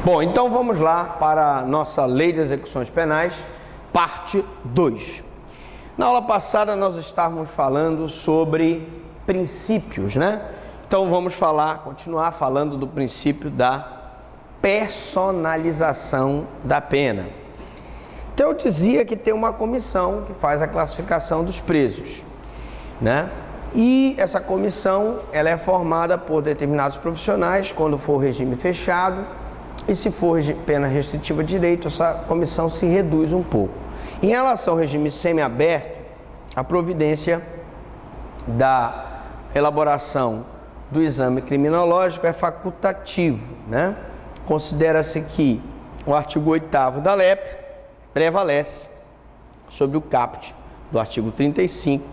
Bom, então vamos lá para a nossa Lei de Execuções Penais, parte 2. Na aula passada nós estávamos falando sobre princípios, né? Então vamos continuar falando do princípio da personalização da pena. Então eu dizia que tem uma comissão que faz a classificação dos presos, né? E essa comissão, ela é formada por determinados profissionais, quando for regime fechado, e se for pena restritiva de direito, essa comissão se reduz um pouco. Em relação ao regime semiaberto, a providência da elaboração do exame criminológico é facultativo, né? Considera-se que o artigo 8º da LEP prevalece sobre o caput do artigo 35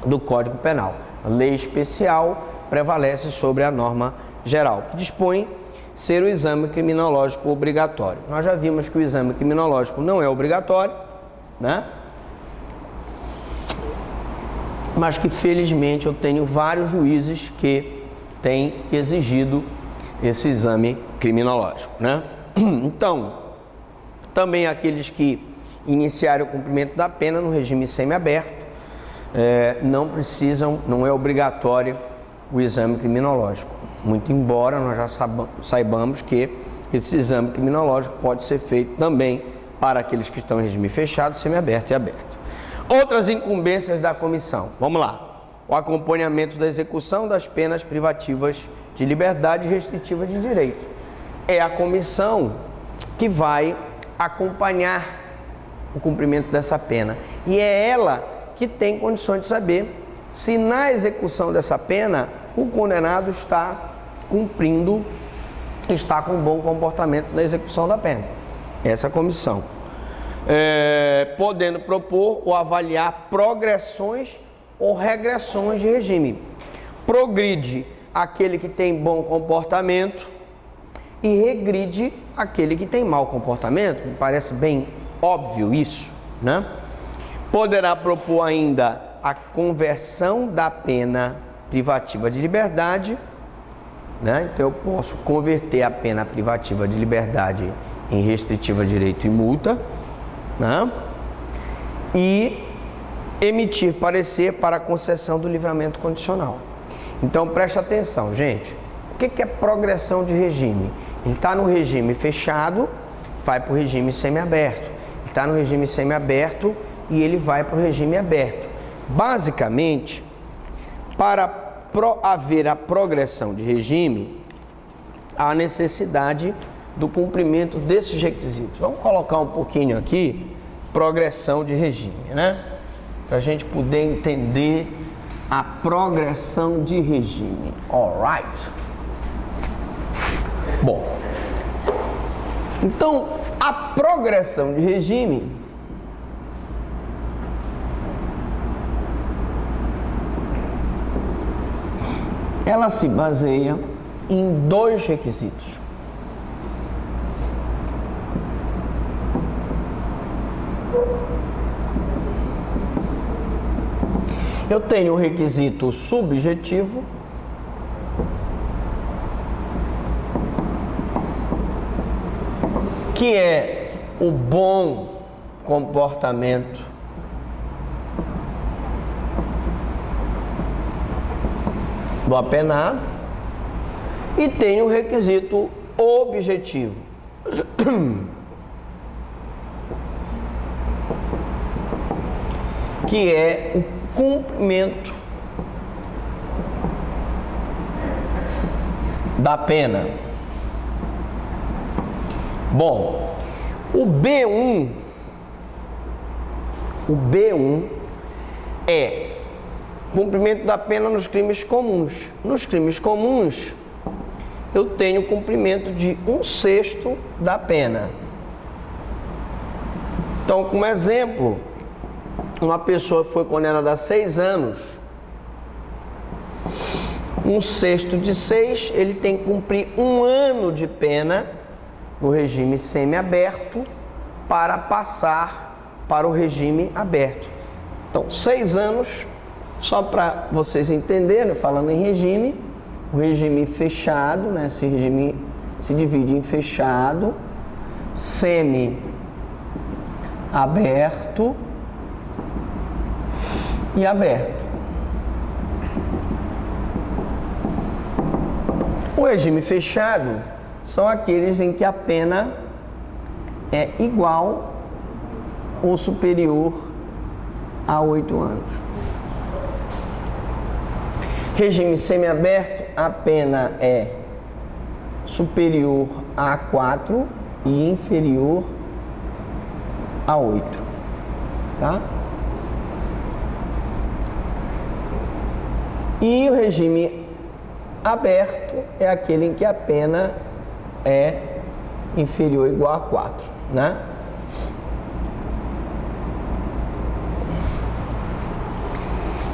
do Código Penal. A lei especial prevalece sobre a norma geral, que dispõe ser o exame criminológico obrigatório. Nós já vimos que o exame criminológico não é obrigatório, né? Mas que felizmente eu tenho vários juízes que têm exigido esse exame criminológico, né? Então, também aqueles que iniciaram o cumprimento da pena no regime semiaberto, não é obrigatório o exame criminológico. Muito embora nós já saibamos que esse exame criminológico pode ser feito também para aqueles que estão em regime fechado, semiaberto e aberto. Outras incumbências da comissão. Vamos lá. O acompanhamento da execução das penas privativas de liberdade e restritivas de direito. É a comissão que vai acompanhar o cumprimento dessa pena. E é ela que tem condições de saber se na execução dessa pena o condenado está cumprindo, está com bom comportamento na execução da pena. Essa comissão. Podendo propor ou avaliar progressões ou regressões de regime. Progride aquele que tem bom comportamento e regride aquele que tem mau comportamento. Me parece bem óbvio isso, né? Poderá propor ainda a conversão da pena privativa de liberdade, né? Então eu posso converter a pena privativa de liberdade em restritiva de direito e multa, né? E emitir parecer para a concessão do livramento condicional. Então preste atenção, gente. O que é progressão de regime? Ele está no regime fechado, vai para o regime semiaberto. Ele está no regime semiaberto e ele vai para o regime aberto. Basicamente, para haver a progressão de regime, há necessidade do cumprimento desses requisitos. Vamos colocar um pouquinho aqui, progressão de regime, né? Para a gente poder entender a progressão de regime. Alright? Bom, então a progressão de regime ela se baseia em dois requisitos. Eu tenho o requisito subjetivo, que é o bom comportamento do apenado, e tenho o requisito objetivo, que é o cumprimento da pena. Bom, o B1 é cumprimento da pena nos crimes comuns. Nos crimes comuns, eu tenho cumprimento de 1/6 da pena. Então, como exemplo, uma pessoa foi condenada a 6 anos, 1/6 de 6, ele tem que cumprir 1 ano de pena no regime semiaberto para passar para o regime aberto. Então, 6 anos, só para vocês entenderem, falando em regime, o regime fechado, né? Se se divide em fechado, semi-aberto e aberto. O regime fechado são aqueles em que a pena é igual ou superior a 8 anos. Regime semiaberto, a pena é superior a 4 e inferior a 8, tá? E o regime aberto é aquele em que a pena é inferior ou igual a 4, né?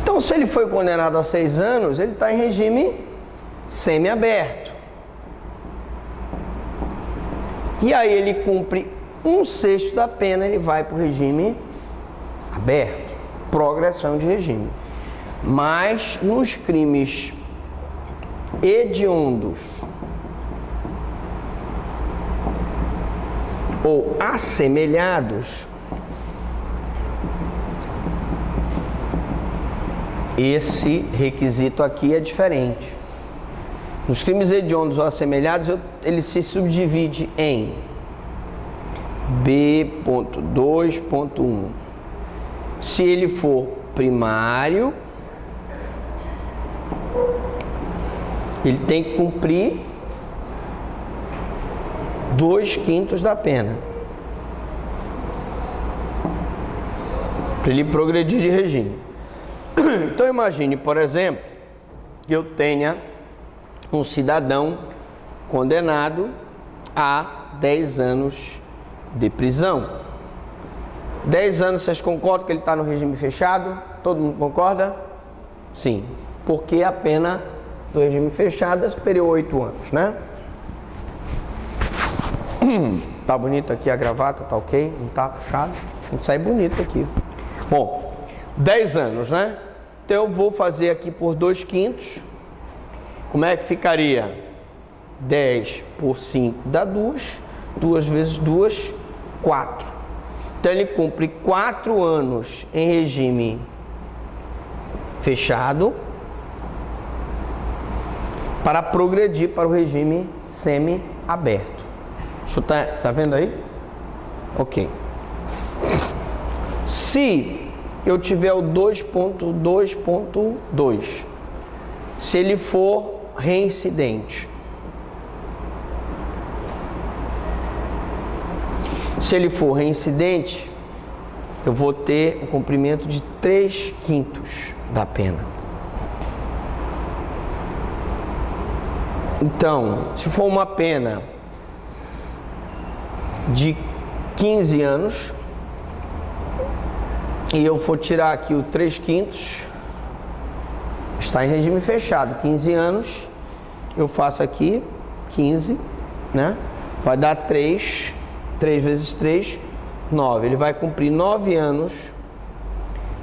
Então, se ele foi condenado a 6 anos, ele está em regime semiaberto. E aí ele cumpre 1/6 da pena, ele vai para o regime aberto, progressão de regime. Mas nos crimes hediondos ou assemelhados, esse requisito aqui é diferente. Nos crimes hediondos ou assemelhados, ele se subdivide em B.2.1. Se ele for primário, ele tem que cumprir 2/5 da pena para ele progredir de regime. Então imagine, por exemplo, que eu tenha um cidadão condenado a 10 anos de prisão. 10 anos, vocês concordam que ele está no regime fechado? Todo mundo concorda? Sim, porque a pena do regime fechado é superior a 8 anos, né? Tá bonito aqui a gravata, tá ok? Não tá puxado? Tem que sair bonito aqui. Bom, 10 anos, né? Então eu vou fazer aqui por 2/5. Como é que ficaria? 10 por 5 dá 2. 2 vezes 2, 4. Então ele cumpre 4 anos em regime fechado para progredir para o regime semi-aberto. Tá vendo aí? Ok. Se eu tiver o 2.2.2, se ele for reincidente, se ele for reincidente, eu vou ter o cumprimento de 3/5 da pena. Então, se for uma pena de 15 anos, e eu for tirar aqui o 3/5, está em regime fechado, 15 anos, eu faço aqui 15, né? Vai dar 3 vezes 3, 9. Ele vai cumprir 9 anos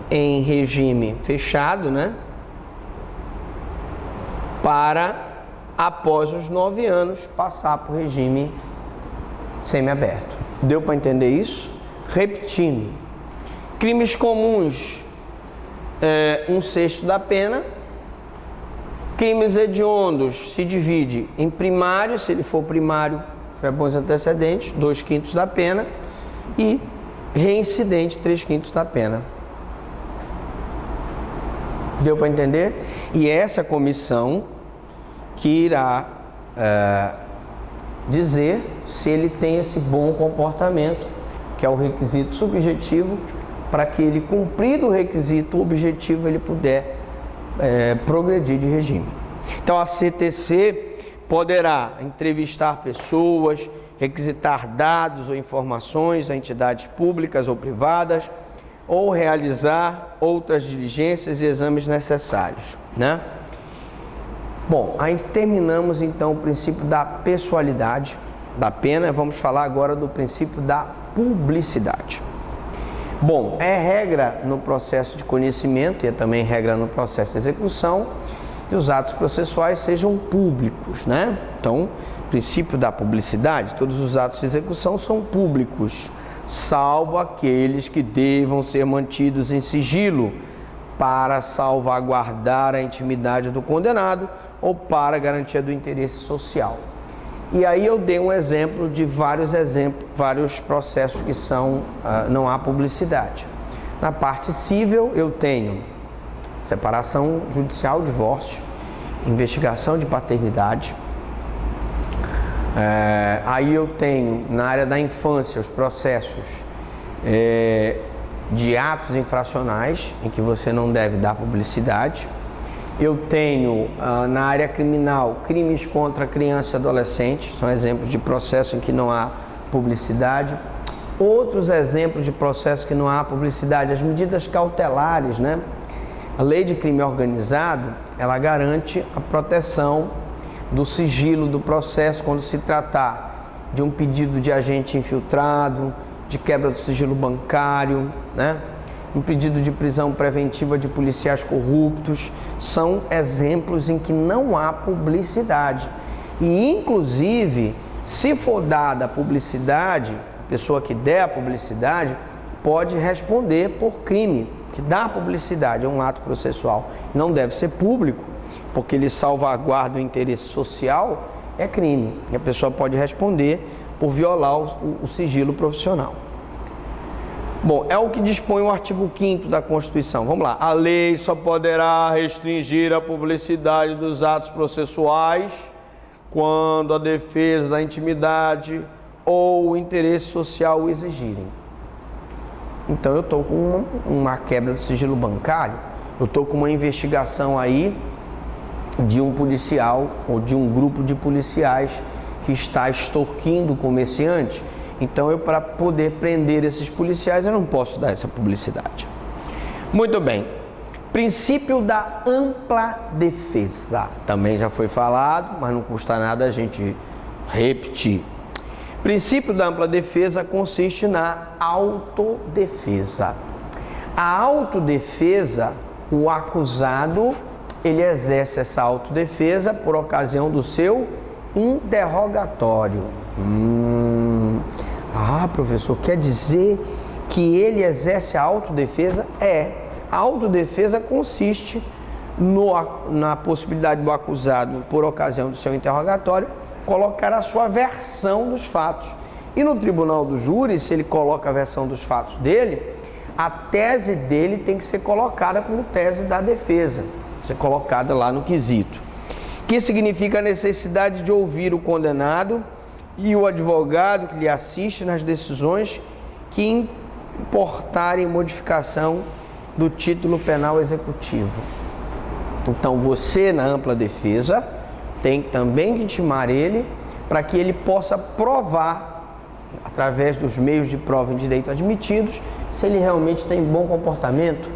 em regime fechado, né? Para, após os 9 anos, passar para o regime semiaberto. Deu para entender isso? Repetindo. Crimes comuns, 1/6 da pena. Crimes hediondos se divide em primário, se ele for primário, tiver bons antecedentes, 2/5 da pena. E reincidente, 3/5 da pena. Deu para entender? E essa comissão que irá dizer se ele tem esse bom comportamento, que é o requisito subjetivo, para que ele, cumprido o requisito objetivo, ele puder progredir de regime. Então a CTC poderá entrevistar pessoas, requisitar dados ou informações a entidades públicas ou privadas, ou realizar outras diligências e exames necessários, né? Bom, aí terminamos então o princípio da pessoalidade da pena. Vamos falar agora do princípio da publicidade. Bom, é regra no processo de conhecimento e é também regra no processo de execução que os atos processuais sejam públicos, né? Então, princípio da publicidade, todos os atos de execução são públicos, salvo aqueles que devam ser mantidos em sigilo para salvaguardar a intimidade do condenado ou para garantia do interesse social. E aí eu dei um exemplo de vários processos que não há publicidade. Na parte civil eu tenho separação judicial, divórcio, investigação de paternidade. Aí eu tenho na área da infância os processos de atos infracionais em que você não deve dar publicidade. Eu tenho na área criminal crimes contra criança e adolescente, são exemplos de processo em que não há publicidade. Outros exemplos de processo que não há publicidade, as medidas cautelares, né? A lei de crime organizado, ela garante a proteção do sigilo do processo quando se tratar de um pedido de agente infiltrado, de quebra do sigilo bancário, né? Um pedido de prisão preventiva de policiais corruptos, são exemplos em que não há publicidade. E, inclusive, se for dada a publicidade, a pessoa que der a publicidade pode responder por crime, que dá publicidade, é um ato processual. Não deve ser público, porque ele salvaguarda o interesse social, é crime. E a pessoa pode responder por violar o sigilo profissional. Bom, é o que dispõe o artigo 5º da Constituição. Vamos lá. A lei só poderá restringir a publicidade dos atos processuais quando a defesa da intimidade ou o interesse social o exigirem. Então eu estou com uma quebra do sigilo bancário, eu estou com uma investigação aí de um policial ou de um grupo de policiais que está extorquindo o comerciante. Então, para poder prender esses policiais, eu não posso dar essa publicidade. Muito bem. Princípio da ampla defesa. Também já foi falado, mas não custa nada a gente repetir. Princípio da ampla defesa consiste na autodefesa. A autodefesa, o acusado, ele exerce essa autodefesa por ocasião do seu interrogatório. Professor, quer dizer que ele exerce a autodefesa? A autodefesa consiste na possibilidade do acusado, por ocasião do seu interrogatório, colocar a sua versão dos fatos. E no tribunal do júri, se ele coloca a versão dos fatos dele, a tese dele tem que ser colocada como tese da defesa, ser colocada lá no quesito. Que significa a necessidade de ouvir o condenado e o advogado que lhe assiste nas decisões que importarem modificação do título penal executivo. Então você, na ampla defesa, tem também que intimar ele para que ele possa provar, através dos meios de prova em direito admitidos, se ele realmente tem bom comportamento,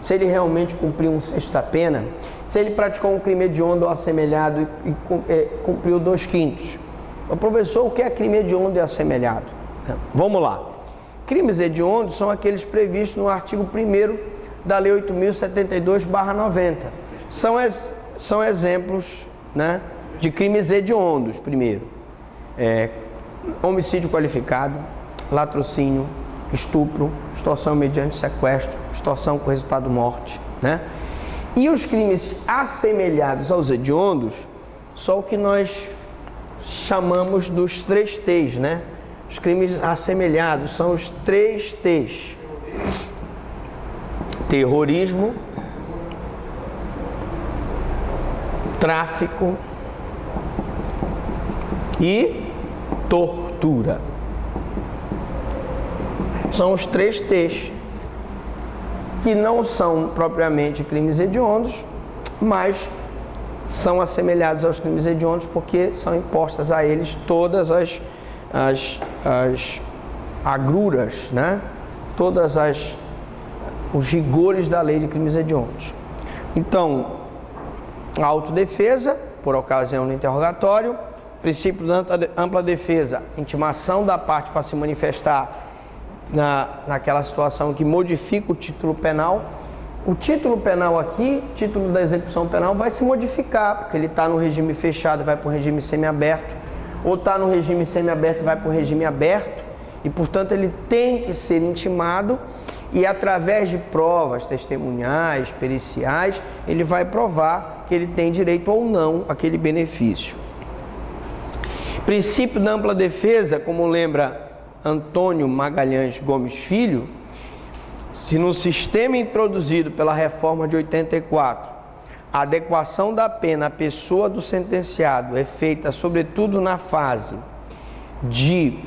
se ele realmente cumpriu um sexto da pena, se ele praticou um crime hediondo ou assemelhado e cumpriu 2/5. Professor, o que é crime hediondo e assemelhado? Vamos lá. Crimes hediondos são aqueles previstos no artigo 1º da Lei 8.072/90. São exemplos, né, de crimes hediondos, primeiro. Homicídio qualificado, latrocínio, estupro, extorsão mediante sequestro, extorsão com resultado morte, né? E os crimes assemelhados aos hediondos são o que nós chamamos dos 3 T's, né? Os crimes assemelhados são os 3 T's: terrorismo, tráfico e tortura. São os 3 T's, que não são propriamente crimes hediondos, mas são assemelhados aos crimes hediondos porque são impostas a eles todas as agruras, né? Todas os rigores da lei de crimes hediondos. Então, a autodefesa, por ocasião do interrogatório, princípio da ampla defesa, intimação da parte para se manifestar naquela situação que modifica o título penal. O título penal aqui, título da execução penal, vai se modificar, porque ele está no regime fechado, vai para o regime semiaberto. ou está no regime semiaberto e vai para o regime aberto, e portanto ele tem que ser intimado e através de provas testemunhais, periciais, ele vai provar que ele tem direito ou não àquele benefício. Princípio da ampla defesa, como lembra Antônio Magalhães Gomes Filho, se no sistema introduzido pela reforma de 84, a adequação da pena à pessoa do sentenciado é feita sobretudo na fase de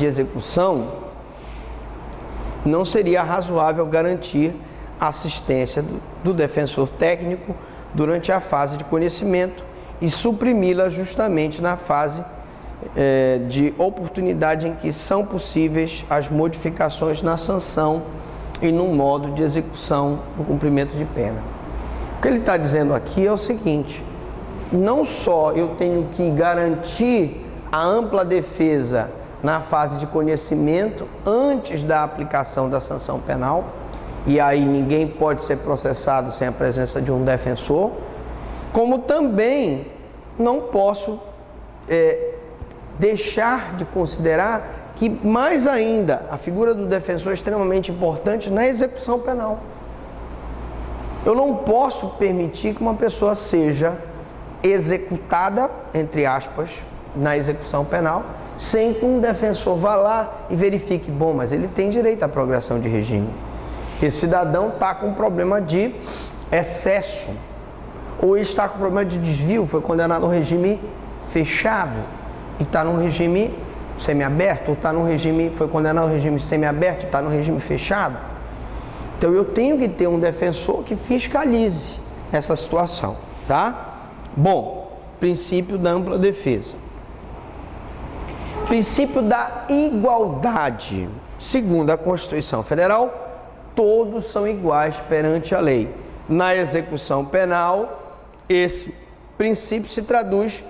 execução, não seria razoável garantir a assistência do defensor técnico durante a fase de conhecimento e suprimi-la justamente na fase de oportunidade em que são possíveis as modificações na sanção e no modo de execução do cumprimento de pena. O que ele está dizendo aqui é o seguinte: não só eu tenho que garantir a ampla defesa na fase de conhecimento antes da aplicação da sanção penal, e aí ninguém pode ser processado sem a presença de um defensor, como também não posso deixar de considerar que, mais ainda, a figura do defensor é extremamente importante na execução penal. Eu não posso permitir que uma pessoa seja executada, entre aspas, na execução penal, sem que um defensor vá lá e verifique, bom, mas ele tem direito à progressão de regime. Esse cidadão está com problema de excesso, ou está com problema de desvio, foi condenado ao regime fechado, e está no regime semiaberto, ou está no regime, foi condenado ao regime semiaberto, está no regime fechado. Então eu tenho que ter um defensor que fiscalize essa situação, tá? Bom, princípio da ampla defesa. Princípio da igualdade. Segundo a Constituição Federal, todos são iguais perante a lei. Na execução penal, esse princípio se traduz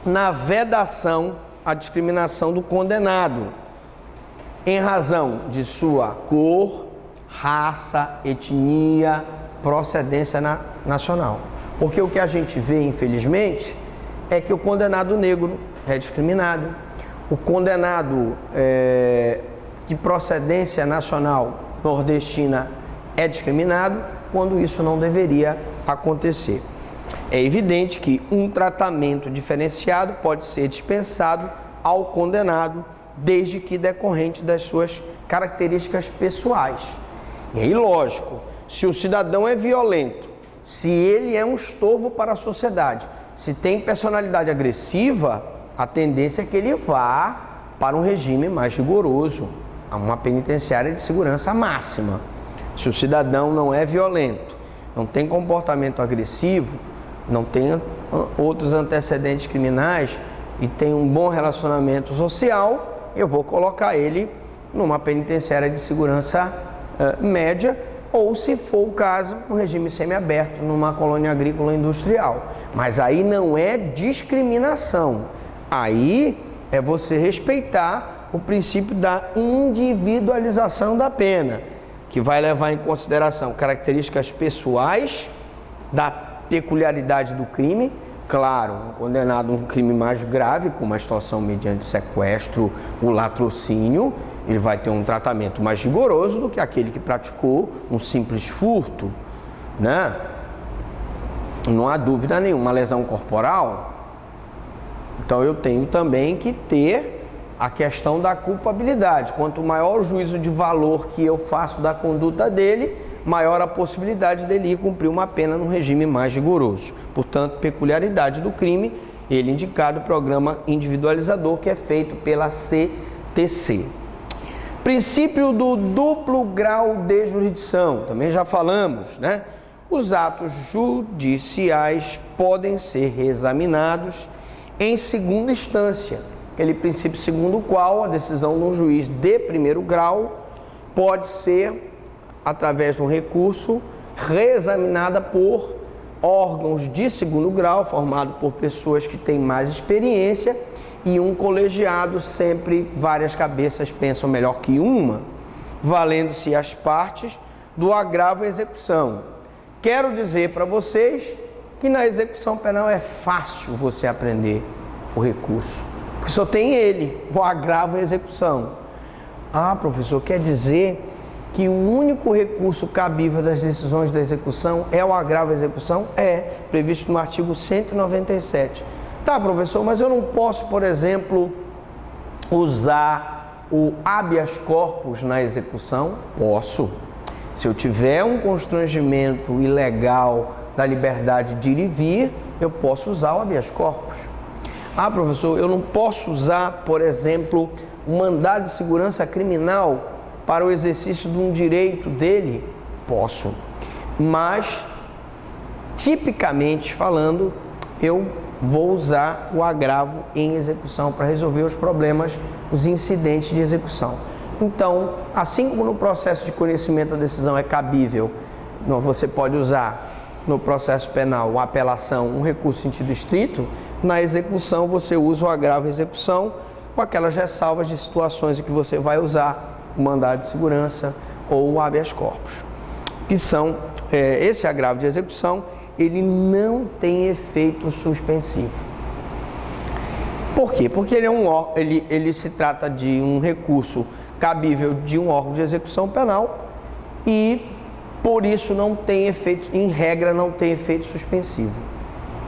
na vedação à discriminação do condenado, em razão de sua cor, raça, etnia, procedência nacional. Porque o que a gente vê, infelizmente, é que o condenado negro é discriminado, o condenado de procedência nacional nordestina é discriminado, quando isso não deveria acontecer. É evidente que um tratamento diferenciado pode ser dispensado ao condenado, desde que decorrente das suas características pessoais. E aí, lógico, se o cidadão é violento, se ele é um estorvo para a sociedade, se tem personalidade agressiva, a tendência é que ele vá para um regime mais rigoroso, a uma penitenciária de segurança máxima. Se o cidadão não é violento, não tem comportamento agressivo, não tem outros antecedentes criminais e tem um bom relacionamento social, eu vou colocar ele numa penitenciária de segurança média, ou, se for o caso, no regime semiaberto, numa colônia agrícola industrial. Mas aí não é discriminação, aí é você respeitar o princípio da individualização da pena, que vai levar em consideração características pessoais, da peculiaridade do crime. Claro, um condenado a um crime mais grave, com uma situação mediante sequestro, o latrocínio, ele vai ter um tratamento mais rigoroso do que aquele que praticou um simples furto, né? Não há dúvida nenhuma, uma lesão corporal. Então eu tenho também que ter a questão da culpabilidade. Quanto maior o juízo de valor que eu faço da conduta dele, maior a possibilidade dele ir cumprir uma pena num regime mais rigoroso. Portanto, peculiaridade do crime, ele indicado o programa individualizador que é feito pela CTC. Princípio do duplo grau de jurisdição, também já falamos, né? Os atos judiciais podem ser reexaminados em segunda instância, aquele princípio segundo o qual a decisão de um juiz de primeiro grau pode ser, através de um recurso, reexaminada por órgãos de segundo grau, formado por pessoas que têm mais experiência, e um colegiado, sempre várias cabeças pensam melhor que uma, valendo-se as partes do agravo à execução. Quero dizer para vocês que na execução penal é fácil você aprender o recurso, porque só tem ele, o agravo e a execução. Ah, professor, quer dizer que o único recurso cabível das decisões da execução é o agravo e a execução? É, previsto no artigo 197. Tá, professor, mas eu não posso, por exemplo, usar o habeas corpus na execução? Posso. Se eu tiver um constrangimento ilegal da liberdade de ir e vir, eu posso usar o habeas corpus. Ah, professor, eu não posso usar, por exemplo, um mandado de segurança criminal para o exercício de um direito dele? Posso. Mas, tipicamente falando, eu vou usar o agravo em execução para resolver os problemas, os incidentes de execução. Então, assim como no processo de conhecimento da decisão é cabível, você pode usar no processo penal uma apelação, um recurso em sentido estrito, na execução você usa o agravo em execução com aquelas ressalvas de situações em que você vai usar o mandado de segurança ou o habeas corpus. Que são, esse agravo de execução, ele não tem efeito suspensivo. Por quê? Porque ele se trata de um recurso cabível de um órgão de execução penal e, por isso, não tem efeito, em regra, não tem efeito suspensivo.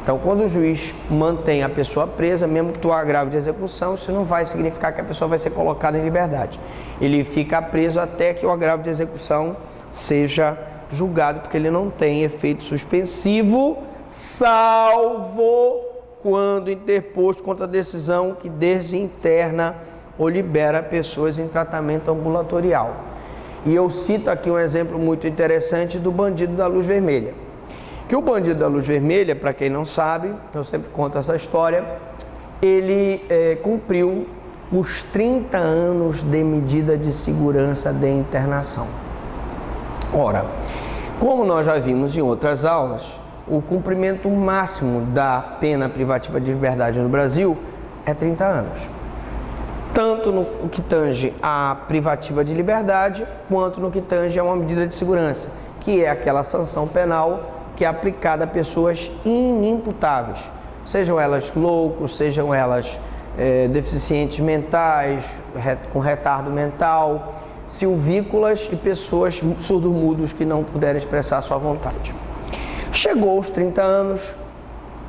Então, quando o juiz mantém a pessoa presa, mesmo que tu agrave de execução, isso não vai significar que a pessoa vai ser colocada em liberdade. Ele fica preso até que o agravo de execução seja julgado, porque ele não tem efeito suspensivo, salvo quando interposto contra a decisão que desinterna ou libera pessoas em tratamento ambulatorial. E eu cito aqui um exemplo muito interessante do bandido da luz vermelha. Que o bandido da luz vermelha, para quem não sabe, eu sempre conto essa história, ele cumpriu os 30 anos de medida de segurança de internação. Ora, como nós já vimos em outras aulas, o cumprimento máximo da pena privativa de liberdade no Brasil é 30 anos. Tanto no que tange à privativa de liberdade, quanto no que tange a uma medida de segurança, que é aquela sanção penal que é aplicada a pessoas inimputáveis, sejam elas loucos, sejam elas deficientes mentais, com retardo mental, silvícolas e pessoas surdo-mudos que não puderem expressar sua vontade. Chegou aos 30 anos,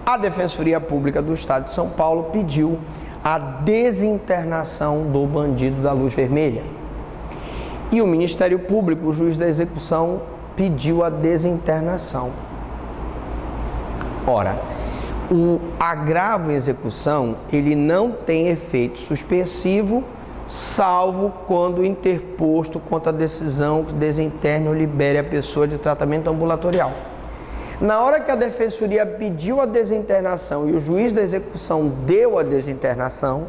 a Defensoria Pública do Estado de São Paulo pediu a desinternação do bandido da luz vermelha. E o Ministério Público, o juiz da execução, pediu a desinternação. Ora, o agravo em execução, ele não tem efeito suspensivo, salvo quando interposto contra a decisão que desinterne ou libere a pessoa de tratamento ambulatorial. Na hora que a Defensoria pediu a desinternação e o juiz da execução deu a desinternação,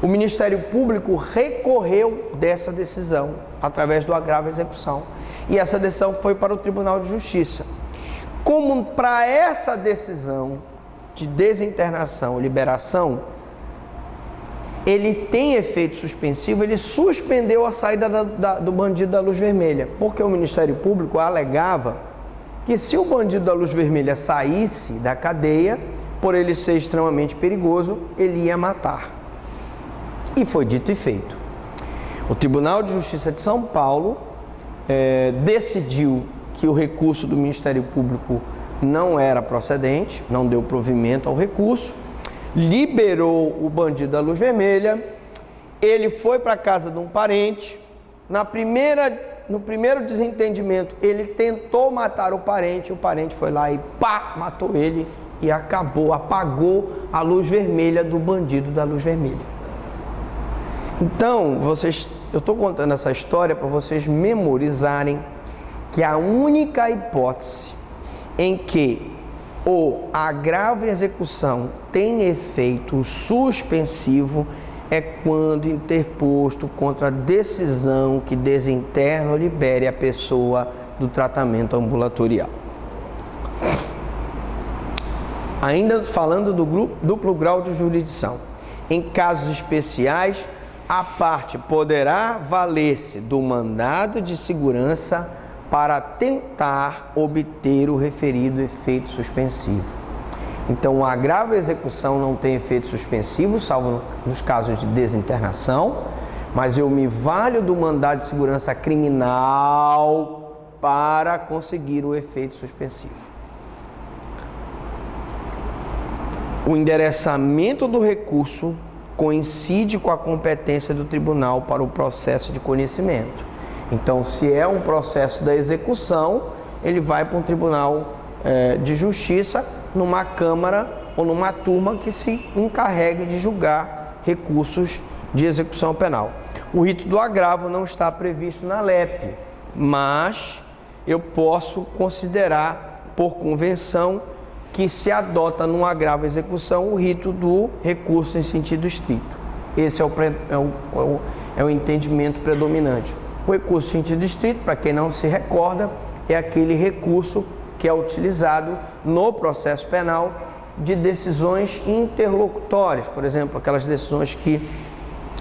o Ministério Público recorreu dessa decisão através do agravo à execução. E essa decisão foi para o Tribunal de Justiça. Como para essa decisão de desinternação, liberação, ele tem efeito suspensivo, ele suspendeu a saída do bandido da luz vermelha, porque o Ministério Público alegava que se o bandido da luz vermelha saísse da cadeia, por ele ser extremamente perigoso, ele ia matar. E foi dito e feito. O Tribunal de Justiça de São Paulo decidiu que o recurso do Ministério Público não era procedente, não deu provimento ao recurso, liberou o bandido da luz vermelha, ele foi para a casa de um parente, no primeiro desentendimento, ele tentou matar o parente foi lá e matou ele e apagou a luz vermelha do bandido da luz vermelha. Então, eu estou contando essa história para vocês memorizarem que a única hipótese em que o agravo em execução tem efeito suspensivo é quando interposto contra a decisão que desinterna ou libere a pessoa do tratamento ambulatorial. Ainda falando do duplo grau de jurisdição, em casos especiais, a parte poderá valer-se do mandado de segurança para tentar obter o referido efeito suspensivo. Então, o agravo e a execução não tem efeito suspensivo, salvo nos casos de desinternação, mas eu me valho do mandado de segurança criminal para conseguir o efeito suspensivo. O endereçamento do recurso coincide com a competência do tribunal para o processo de conhecimento. Então, se é um processo da execução, ele vai para um tribunal de justiça, numa câmara ou numa turma que se encarregue de julgar recursos de execução penal. O rito do agravo não está previsto na LEP, mas eu posso considerar por convenção que se adota no agravo e execução o rito do recurso em sentido estrito. Esse é o entendimento predominante. O recurso em sentido estrito, para quem não se recorda, é aquele recurso que é utilizado no processo penal de decisões interlocutórias, por exemplo, aquelas decisões que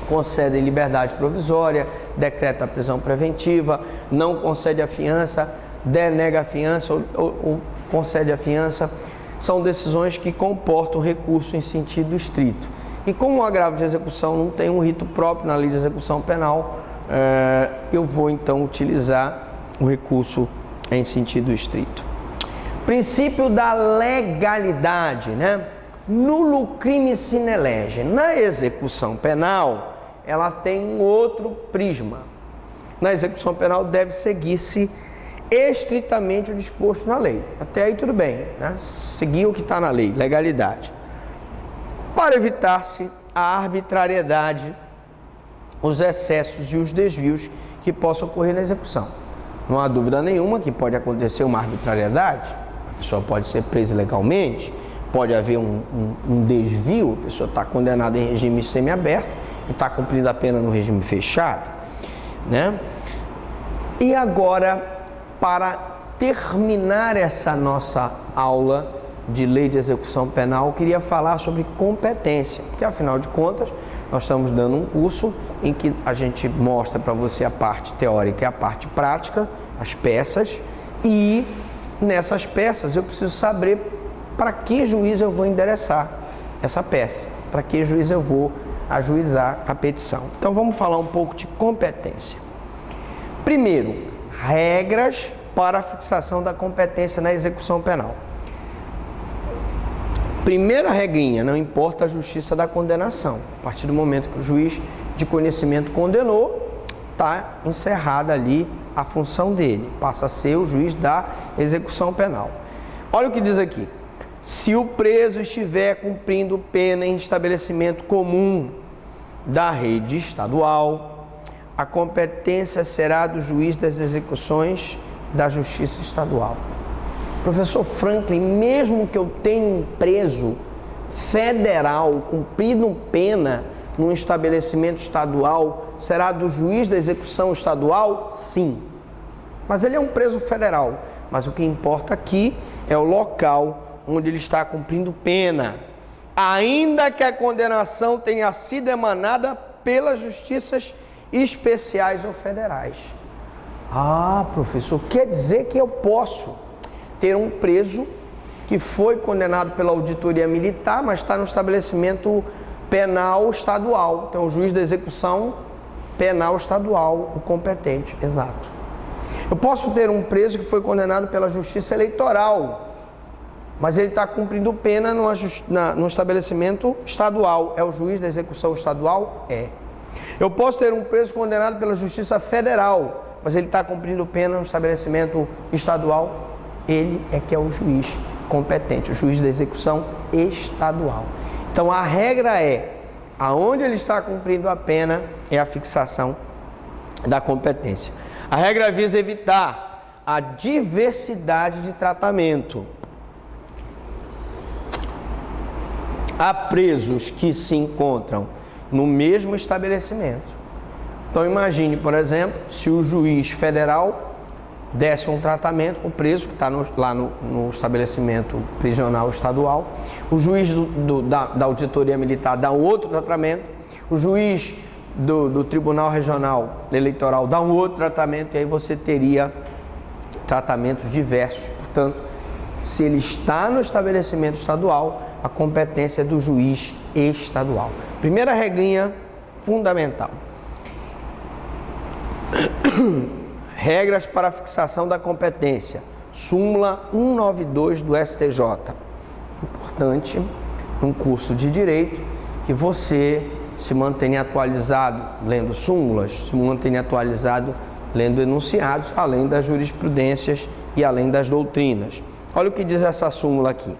concedem liberdade provisória, decreta a prisão preventiva, não concede a fiança, denega a fiança ou concede a fiança. São decisões que comportam recurso em sentido estrito. E como o agravo de execução não tem um rito próprio na lei de execução penal, eu vou então utilizar o recurso em sentido estrito. Princípio da legalidade, né? Nulo crime sine lege. Na execução penal, ela tem um outro prisma. Na execução penal deve seguir-se estritamente o disposto na lei. Até aí tudo bem, né? Seguir o que está na lei, legalidade. Para evitar-se a arbitrariedade, os excessos e os desvios que possam ocorrer na execução. Não há dúvida nenhuma que pode acontecer uma arbitrariedade, a pessoa pode ser presa ilegalmente, pode haver um desvio, a pessoa está condenada em regime semiaberto e está cumprindo a pena no regime fechado, né? E agora, para terminar essa nossa aula de lei de execução penal, eu queria falar sobre competência, porque afinal de contas, nós estamos dando um curso em que a gente mostra para você a parte teórica e a parte prática, as peças, e nessas peças eu preciso saber para que juiz eu vou endereçar essa peça, para que juiz eu vou ajuizar a petição. Então vamos falar um pouco de competência. Primeiro, regras para a fixação da competência na execução penal. Primeira regrinha, não importa a justiça da condenação. A partir do momento que o juiz de conhecimento condenou, está encerrada ali a função dele. Passa a ser o juiz da execução penal. Olha o que diz aqui. Se o preso estiver cumprindo pena em estabelecimento comum da rede estadual, a competência será do juiz das execuções da Justiça Estadual. Professor Franklin, mesmo que eu tenha um preso federal cumprindo pena num estabelecimento estadual, será do juiz da execução estadual? Sim. Mas ele é um preso federal. Mas o que importa aqui é o local onde ele está cumprindo pena, ainda que a condenação tenha sido emanada pelas justiças especiais ou federais. Ah, professor, quer dizer que eu posso ter um preso que foi condenado pela auditoria militar, mas está no estabelecimento penal estadual. Então, o juiz da execução penal estadual, o competente, exato. Eu posso ter um preso que foi condenado pela justiça eleitoral, mas ele está cumprindo pena no estabelecimento estadual. É o juiz da execução estadual? É. Eu posso ter um preso condenado pela justiça federal, mas ele está cumprindo pena no estabelecimento estadual? Ele é que é o juiz competente, o juiz da execução estadual. Então, a regra é, aonde ele está cumprindo a pena, é a fixação da competência. A regra visa evitar a diversidade de tratamento. Há presos que se encontram no mesmo estabelecimento. Então, imagine, por exemplo, se o juiz federal desse um tratamento para o preso que está lá no estabelecimento prisional estadual, o juiz da auditoria militar dá um outro tratamento, o juiz do Tribunal Regional Eleitoral dá um outro tratamento, e aí você teria tratamentos diversos. Portanto, se ele está no estabelecimento estadual, a competência é do juiz estadual. Primeira regrinha fundamental. Regras para a fixação da competência. Súmula 192 do STJ. Importante, num curso de direito, que você se mantenha atualizado lendo súmulas, se mantenha atualizado lendo enunciados, além das jurisprudências e além das doutrinas. Olha o que diz essa súmula aqui.